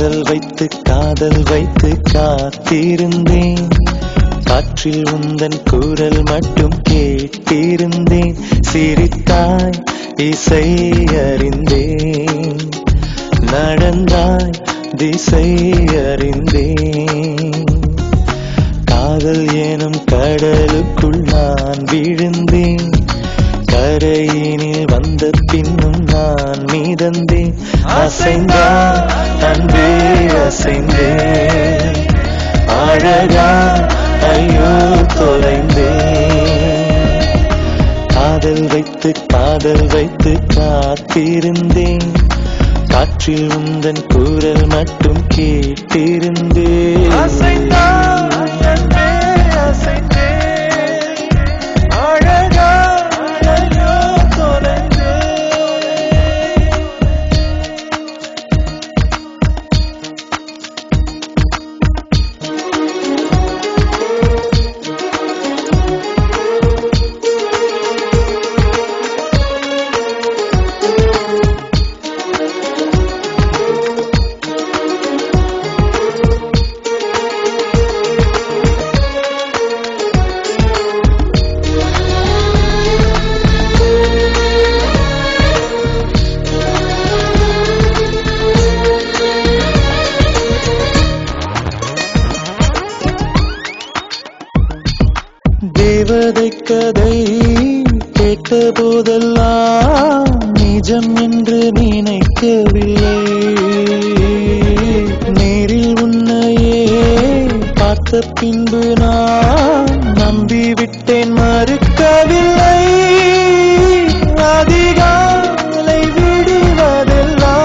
காதல் வைத்து காத்திருந்தேன். காற்றில் உந்தன் குரல் மட்டும் கேட்டிருந்தேன். சிரித்தாய் இசை அறிந்தேன். நடந்தாய் திசை அறிந்தேன். காதல் எனும் கடலுக்குள் நான் விழுந்தேன். கரையினில் வந்த பின்னும் நான் மிதந்தேன். அசைந்தான் அன்பே அசைந்தேன். அழகா ஐயோ தொலைந்தேன். காதல் வைத்து காத்திருந்தேன். காற்றில் உந்தன் குரல் மட்டும் கேட்டிருந்தேன். அசைந்தான் அன்பே அசைந்தேன். அழகா ஐயோ தொலைந்தேன். தேவதை கதை கேட்ட போதெல்லாம் நிஜம் என்று நினைக்கவில்லை. நேரில் உன்னையே பார்த்த பின்பு நான் நம்பிவிட்டேன், மறுக்கவில்லை. அதிகாலை விடுவதெல்லாம்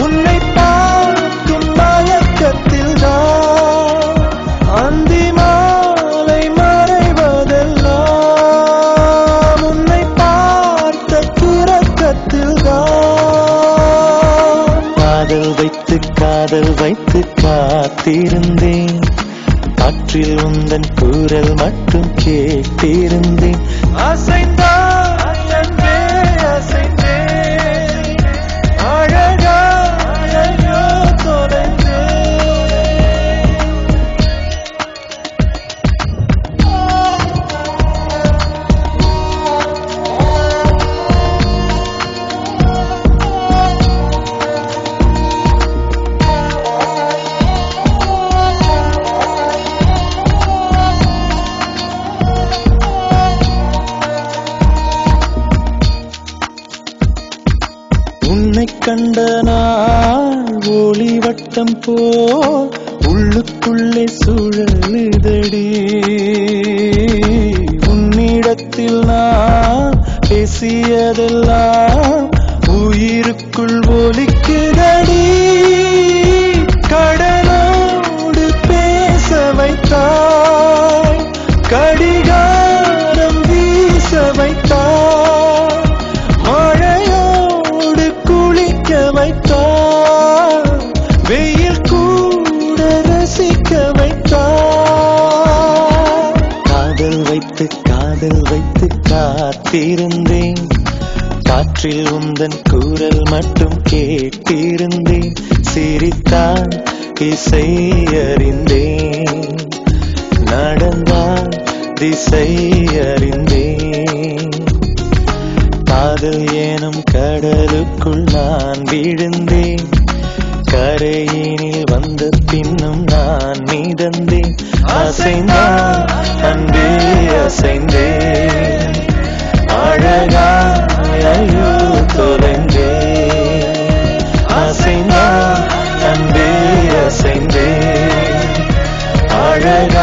உன்னை பார்க்கும் மயக்கத்தில் தான். அந்திமா காதல் வைத்து காத்திருந்தேன். காற்றில் உந்தன் குரல் மட்டும் கேட்டிருந்தேன். அசைந்தாய் அன்பே அசைந்தேன். அழகா ஐயோ தொலைந்தேன். உன்னை கண்ட நாள் ஒளிவட்டம் போல் உள்ளுக்குள்ளே சுழலுதடி. உன்னிடத்தில் நான் பேசியதெல்லாம் உயிருக்குள் ஒலிக்குதடி. கடலோடு பேச வைத்தாய், கடிகாரம் வீச வைத்தாய், மழையோடு குளிக்க வைத்தாய், வெயில் கூட ரசிக்க வைத்தாய். காதல் வைத்து காத்திருந்தேன். காற்றில் உந்தன் குரல் மட்டும் கேட்டிருந்தேன். சிரித்தான் இசை அறிந்தேன். நடந்தான் திசை அறிந்தேன். காதல் எனும் கடலுக்குள் நான் விழுந்தேன். கரையினில் வந்த பின்னும் நான் மிதந்தேன். அசைந்தான் அன்பே அசைந்தேன். அழகா ஐயோ தொலைந்தேன். அசைந்தான் அன்பே அசைந்தேன். அழகா